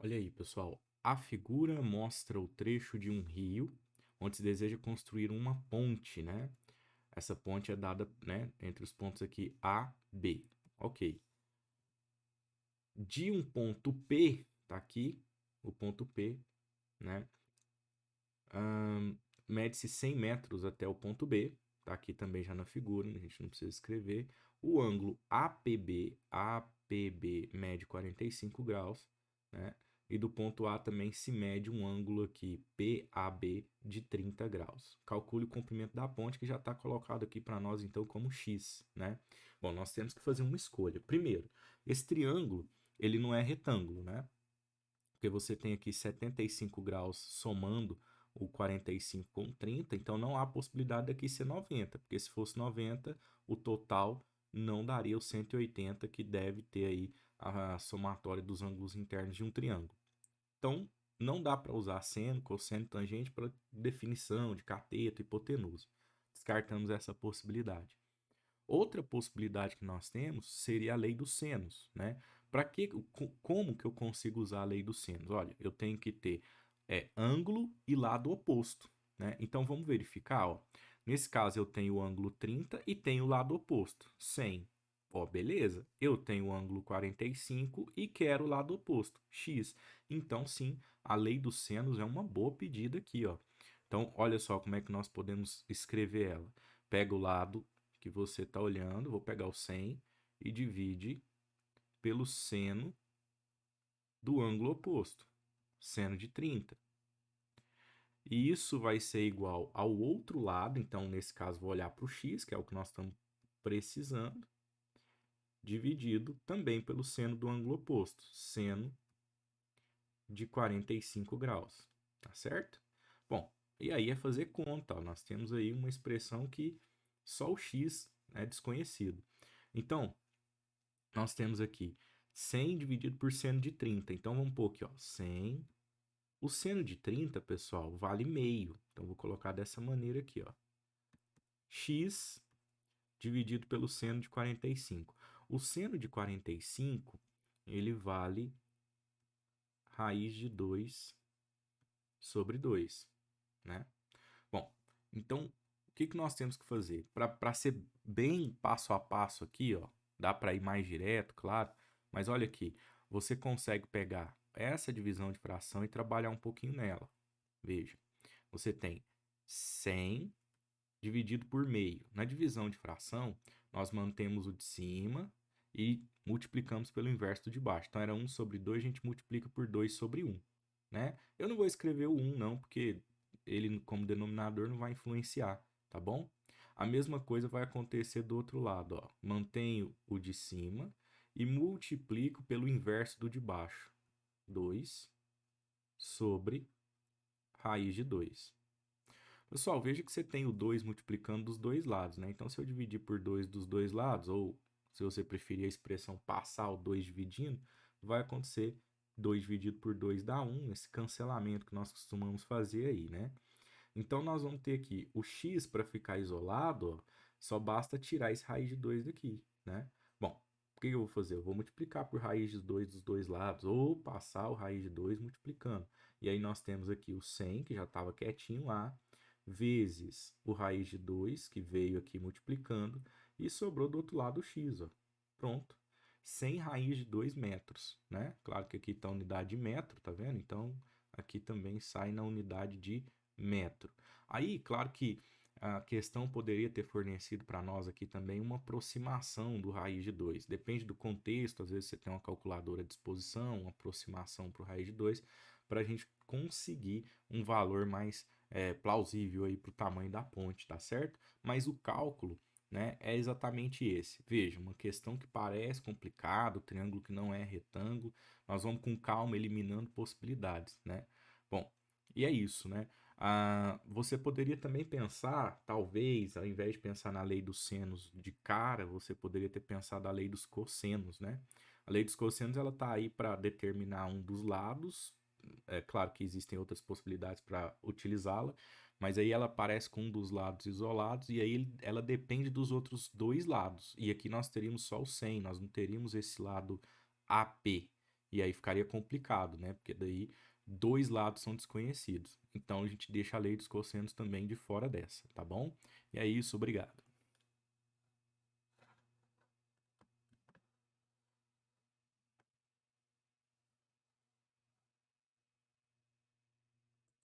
Olha aí, pessoal. A figura mostra o trecho de um rio onde se deseja construir uma ponte, né? Essa ponte é dada, né, entre os pontos aqui A, B. Ok. De um ponto P, tá aqui, o ponto P, né? Mede-se 100 metros até o ponto B, tá aqui também já na figura, a gente não precisa escrever. O ângulo APB mede 45 graus, né? E do ponto A também se mede um ângulo aqui, PAB, de 30 graus. Calcule o comprimento da ponte, que já está colocado aqui para nós, então, como X, né? Bom, nós temos que fazer uma escolha. Primeiro, esse triângulo, ele não é retângulo, né? Porque você tem aqui 75 graus somando o 45 com 30, então não há possibilidade daqui ser 90, porque se fosse 90, o total não daria o 180 que deve ter aí a somatória dos ângulos internos de um triângulo. Então, não dá para usar seno, cosseno, tangente para definição de cateto, hipotenusa. Descartamos essa possibilidade. Outra possibilidade que nós temos seria a lei dos senos, né? Para que, como que eu consigo usar a lei dos senos? Olha, eu tenho que ter ângulo e lado oposto, né? Então vamos verificar, ó. Nesse caso eu tenho o ângulo 30 e tenho o lado oposto, 100. Ó, beleza? Eu tenho o ângulo 45 e quero o lado oposto, x. Então sim, a lei dos senos é uma boa pedida aqui, ó. Então, olha só como é que nós podemos escrever ela. Pega o lado que você está olhando, vou pegar o 100 e divide pelo seno do ângulo oposto, seno de 30. E isso vai ser igual ao outro lado, então nesse caso vou olhar para o x, que é o que nós estamos precisando, dividido também pelo seno do ângulo oposto, seno de 45 graus, tá certo? Bom, e aí é fazer conta, ó, nós temos aí uma expressão que só o x é desconhecido. Então, nós temos aqui 100 dividido por seno de 30. Então, vamos pôr aqui, ó, 100. O seno de 30, pessoal, vale meio. Então, vou colocar dessa maneira aqui, ó. X dividido pelo seno de 45. O seno de 45, ele vale raiz de 2 sobre 2, né? Bom, então, o que nós temos que fazer? Para ser bem passo a passo aqui, ó, dá para ir mais direto, claro, mas olha aqui, você consegue pegar essa divisão de fração e trabalhar um pouquinho nela. Veja, você tem 100 dividido por meio. Na divisão de fração, nós mantemos o de cima e multiplicamos pelo inverso do de baixo. Então, era 1 sobre 2, a gente multiplica por 2 sobre 1. Né? Eu não vou escrever o 1, não, porque ele, como denominador, não vai influenciar, tá bom? A mesma coisa vai acontecer do outro lado, ó. Mantenho o de cima e multiplico pelo inverso do de baixo. 2 sobre raiz de 2. Pessoal, veja que você tem o 2 multiplicando dos dois lados, né? Então, se eu dividir por 2 dos dois lados, ou se você preferir a expressão passar o 2 dividindo, vai acontecer 2 dividido por 2 dá 1, esse cancelamento que nós costumamos fazer aí, né? Então, nós vamos ter aqui o x para ficar isolado, ó, só basta tirar esse raiz de 2 daqui, né? Bom, o que eu vou fazer? Eu vou multiplicar por raiz de 2 dos dois lados, ou passar o raiz de 2 multiplicando. E aí nós temos aqui o 100, que já estava quietinho lá, vezes o raiz de 2, que veio aqui multiplicando, e sobrou do outro lado o x, ó. Pronto. 100 raiz de 2 metros, né? Claro que aqui está a unidade de metro, tá vendo? Então, aqui também sai na unidade de metro. Aí, claro que a questão poderia ter fornecido para nós aqui também uma aproximação do raiz de 2. Depende do contexto, às vezes você tem uma calculadora à disposição, uma aproximação para o raiz de 2, para a gente conseguir um valor mais plausível aí para o tamanho da ponte, tá certo? Mas o cálculo, né, é exatamente esse. Veja, uma questão que parece complicada, triângulo que não é retângulo, nós vamos com calma eliminando possibilidades, né? Bom, e é isso, né? Você poderia também pensar, talvez, ao invés de pensar na lei dos senos de cara, você poderia ter pensado a lei dos cossenos, né? A lei dos cossenos ela está aí para determinar um dos lados. É claro que existem outras possibilidades para utilizá-la, mas aí ela aparece com um dos lados isolados e aí ela depende dos outros dois lados. E aqui nós teríamos só o 100, nós não teríamos esse lado AP. E aí ficaria complicado, né? Porque daí dois lados são desconhecidos. Então a gente deixa a lei dos cossenos também de fora dessa, tá bom? E é isso, obrigado.